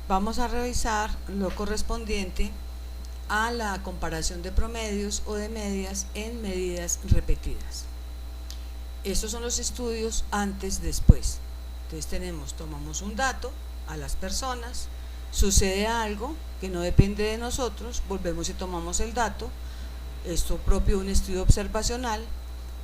vamos a revisar lo correspondiente a la comparación de promedios o de medias en medidas repetidas. Estos son los estudios antes-después. Entonces tomamos un dato a las personas, sucede algo que no depende de nosotros, volvemos y tomamos el dato, esto propio de un estudio observacional,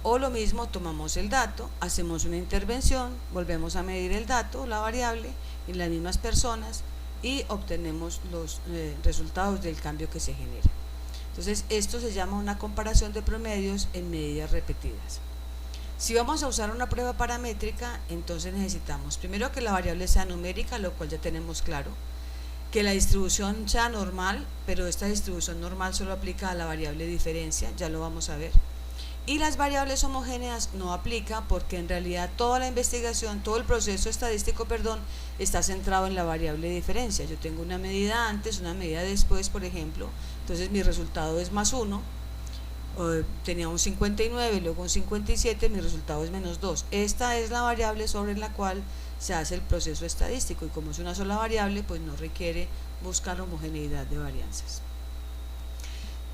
o lo mismo, tomamos el dato, hacemos una intervención, volvemos a medir el dato, la variable, en las mismas personas y obtenemos los resultados del cambio que se genera. Entonces esto se llama una comparación de promedios en medidas repetidas. Si vamos a usar una prueba paramétrica, entonces necesitamos primero que la variable sea numérica, lo cual ya tenemos claro, que la distribución sea normal, pero esta distribución normal solo aplica a la variable diferencia, ya lo vamos a ver. Y las variables homogéneas no aplica porque en realidad toda la investigación, todo el proceso estadístico, está centrado en la variable diferencia. Yo tengo una medida antes, una medida después, por ejemplo, entonces mi resultado es más 1, tenía un 59, luego un 57, mi resultado es menos 2. Esta es la variable sobre la cual se hace el proceso estadístico y como es una sola variable, pues no requiere buscar homogeneidad de varianzas.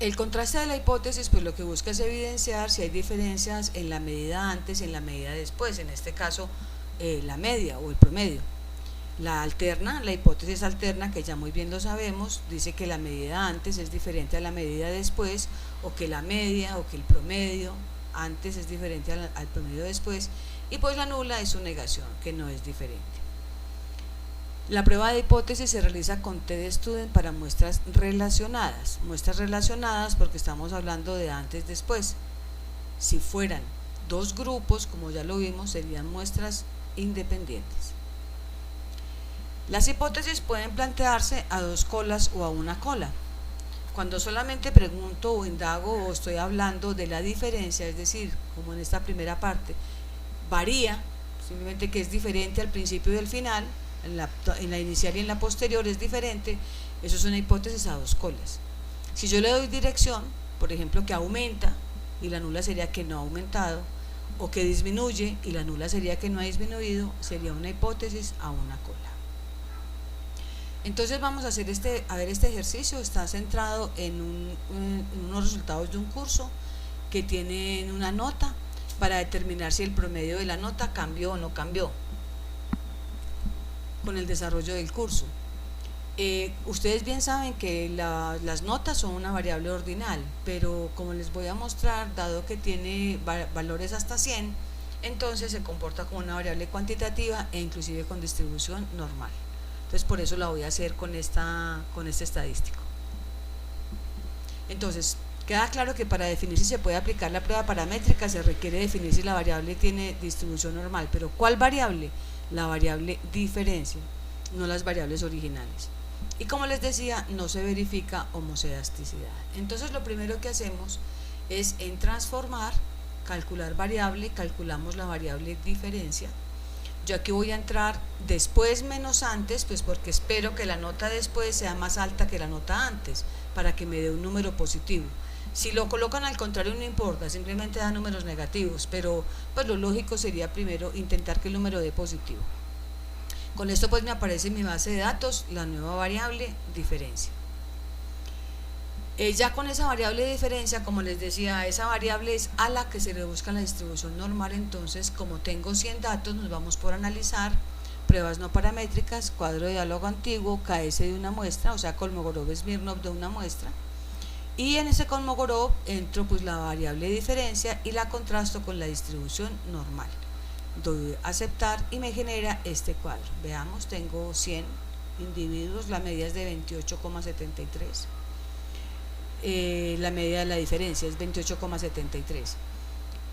El contraste de la hipótesis, pues lo que busca es evidenciar si hay diferencias en la medida antes y en la medida después, en este caso la media o el promedio. La alterna, la hipótesis alterna, que ya muy bien lo sabemos, dice que la medida antes es diferente a la medida después, o que la media o que el promedio antes es diferente al promedio después, y pues la nula es su negación, que no es diferente. La prueba de hipótesis se realiza con T-Student para muestras relacionadas porque estamos hablando de antes-después. Si fueran dos grupos, como ya lo vimos, serían muestras independientes. Las hipótesis pueden plantearse a dos colas o a una cola. Cuando solamente pregunto o indago o estoy hablando de la diferencia, es decir, como en esta primera parte, varía, simplemente que es diferente al principio y al final, en la inicial y en la posterior es diferente, eso es una hipótesis a dos colas. Si yo le doy dirección, por ejemplo, que aumenta y la nula sería que no ha aumentado, o que disminuye y la nula sería que no ha disminuido, sería una hipótesis a una cola. Entonces vamos a hacer este ejercicio, está centrado en unos resultados de un curso que tienen una nota para determinar si el promedio de la nota cambió o no cambió con el desarrollo del curso. Ustedes bien saben que las notas son una variable ordinal, pero como les voy a mostrar, dado que tiene valores hasta 100, entonces se comporta como una variable cuantitativa e inclusive con distribución normal. Entonces por eso la voy a hacer con este estadístico. Entonces queda claro que para definir si se puede aplicar la prueba paramétrica se requiere definir si la variable tiene distribución normal, pero ¿cuál variable? La variable diferencia, no las variables originales. Y como les decía, no se verifica homocedasticidad. Entonces lo primero que hacemos es en transformar, calcular variable, calculamos la variable diferencia. Yo aquí voy a entrar después menos antes, pues porque espero que la nota después sea más alta que la nota antes, para que me dé un número positivo. Si lo colocan al contrario no importa, simplemente da números negativos, pero pues lo lógico sería primero intentar que el número dé positivo. Con esto pues me aparece en mi base de datos la nueva variable diferencia. Ya con esa variable de diferencia, como les decía, esa variable es a la que se le busca la distribución normal. Entonces, como tengo 100 datos, nos vamos por analizar pruebas no paramétricas, cuadro de diálogo antiguo, KS de una muestra, o sea, Kolmogorov-Smirnov de una muestra, y en ese Kolmogorov entro pues la variable de diferencia y la contrasto con la distribución normal. Doy aceptar y me genera este cuadro. Veamos, tengo 100 individuos, la media es de 28,73. La media de la diferencia es 28,73.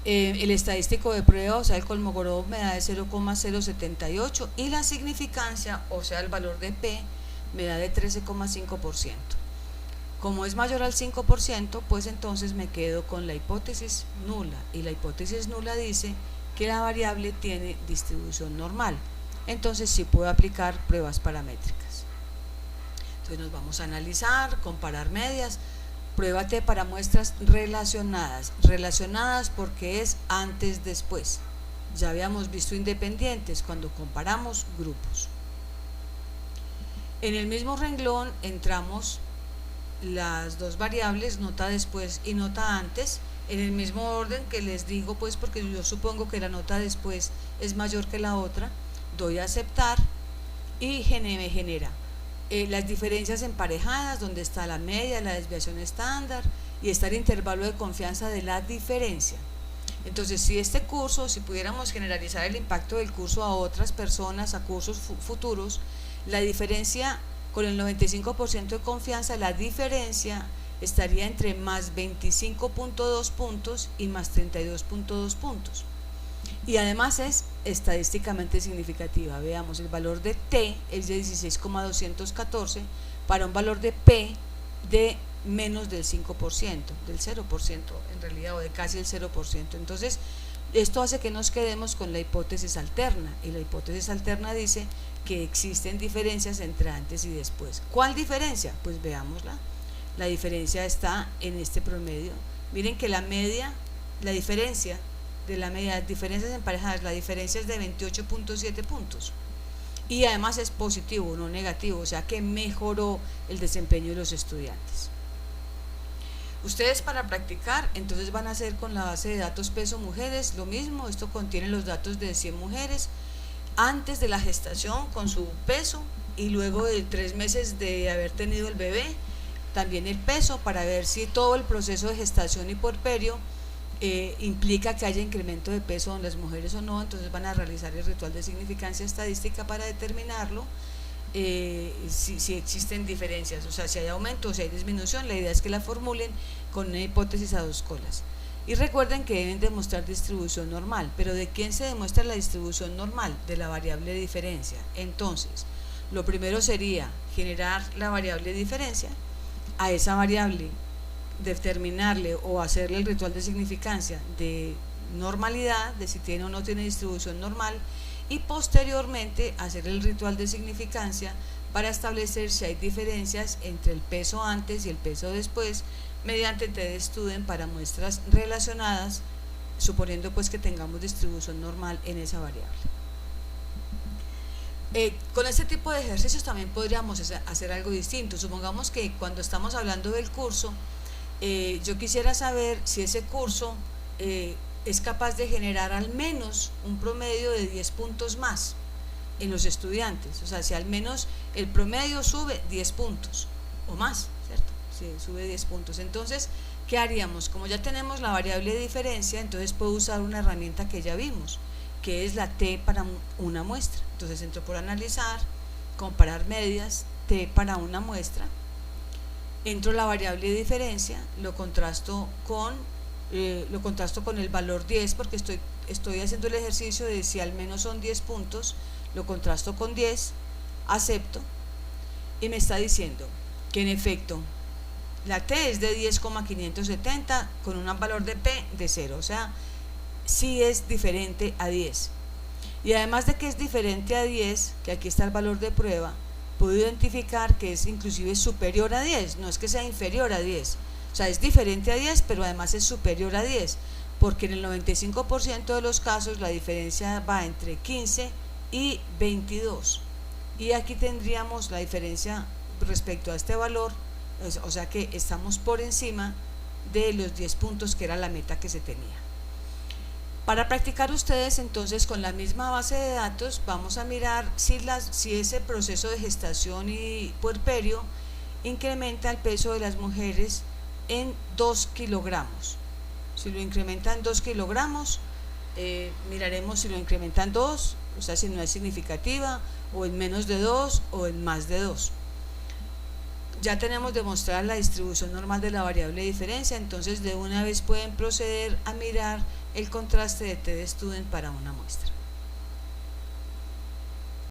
El estadístico de prueba, o sea el Kolmogorov, me da de 0,078 y la significancia, o sea el valor de P, me da de 13,5%. Como es mayor al 5%, pues entonces me quedo con la hipótesis nula, y la hipótesis nula dice que la variable tiene distribución normal. Entonces sí puedo aplicar pruebas paramétricas. Entonces nos vamos a analizar, comparar medias. Prueba T para muestras relacionadas. Relacionadas porque es antes-después. Ya habíamos visto independientes cuando comparamos grupos. En el mismo renglón entramos las dos variables, nota después y nota antes, en el mismo orden que les digo, pues porque yo supongo que la nota después es mayor que la otra. Doy a aceptar y me genera las diferencias emparejadas, donde está la media, la desviación estándar, y está el intervalo de confianza de la diferencia. Entonces, si pudiéramos generalizar el impacto del curso a otras personas, a cursos futuros, la diferencia con el 95% de confianza, la diferencia estaría entre más 25.2 puntos y más 32.2 puntos. Y además es estadísticamente significativa. Veamos, el valor de T es de 16,214 para un valor de P de menos del 5%, del 0% en realidad, o de casi el 0%. Entonces, esto hace que nos quedemos con la hipótesis alterna, y la hipótesis alterna dice que existen diferencias entre antes y después. ¿Cuál diferencia? Pues veámosla. La diferencia está en este promedio. Miren que la media, la diferencia de la media, diferencias emparejadas, la diferencia es de 28.7 puntos. Y además es positivo, no negativo, o sea que mejoró el desempeño de los estudiantes. Ustedes, para practicar, entonces van a hacer con la base de datos peso mujeres lo mismo. Esto contiene los datos de 100 mujeres antes de la gestación con su peso, y luego de 3 meses de haber tenido el bebé, también el peso, para ver si todo el proceso de gestación y puerperio implica que haya incremento de peso en las mujeres o no. Entonces van a realizar el ritual de significancia estadística para determinarlo. Si existen diferencias, o sea, si hay aumento o si hay disminución. La idea es que la formulen con una hipótesis a dos colas. Y recuerden que deben demostrar distribución normal. ¿Pero de quién se demuestra la distribución normal? De la variable de diferencia. Entonces, lo primero sería generar la variable de diferencia, a esa variable determinarle o hacerle el ritual de significancia de normalidad, de si tiene o no tiene distribución normal, y posteriormente hacer el ritual de significancia para establecer si hay diferencias entre el peso antes y el peso después, mediante TD-STUDENT para muestras relacionadas, suponiendo pues que tengamos distribución normal en esa variable. Con este tipo de ejercicios también podríamos hacer algo distinto. Supongamos que cuando estamos hablando del curso, yo quisiera saber si ese curso es capaz de generar al menos un promedio de 10 puntos más en los estudiantes. O sea, si al menos el promedio sube 10 puntos o más, ¿cierto? Si sube 10 puntos. Entonces, ¿qué haríamos? Como ya tenemos la variable de diferencia, entonces puedo usar una herramienta que ya vimos, que es la T para una muestra. Entonces entro por analizar, comparar medias, T para una muestra, entro la variable de diferencia, lo contrasto con el valor 10, porque estoy haciendo el ejercicio de si al menos son 10 puntos, lo contrasto con 10, acepto, y me está diciendo que en efecto la T es de 10,570 con un valor de P de 0, o sea, sí es diferente a 10. Y además de que es diferente a 10, que aquí está el valor de prueba, puedo identificar que es inclusive superior a 10, no es que sea inferior a 10. O sea, es diferente a 10, pero además es superior a 10, porque en el 95% de los casos la diferencia va entre 15 y 22. Y aquí tendríamos la diferencia respecto a este valor, o sea que estamos por encima de los 10 puntos que era la meta que se tenía. Para practicar ustedes, entonces, con la misma base de datos, vamos a mirar si ese proceso de gestación y puerperio incrementa el peso de las mujeres en 2 kilogramos. Si lo incrementa en 2 kilogramos, miraremos si lo incrementa en 2, o sea, si no es significativa, o en menos de 2 o en más de 2. Ya tenemos demostrada la distribución normal de la variable de diferencia, entonces de una vez pueden proceder a mirar el contraste de TD-STUDENT para una muestra.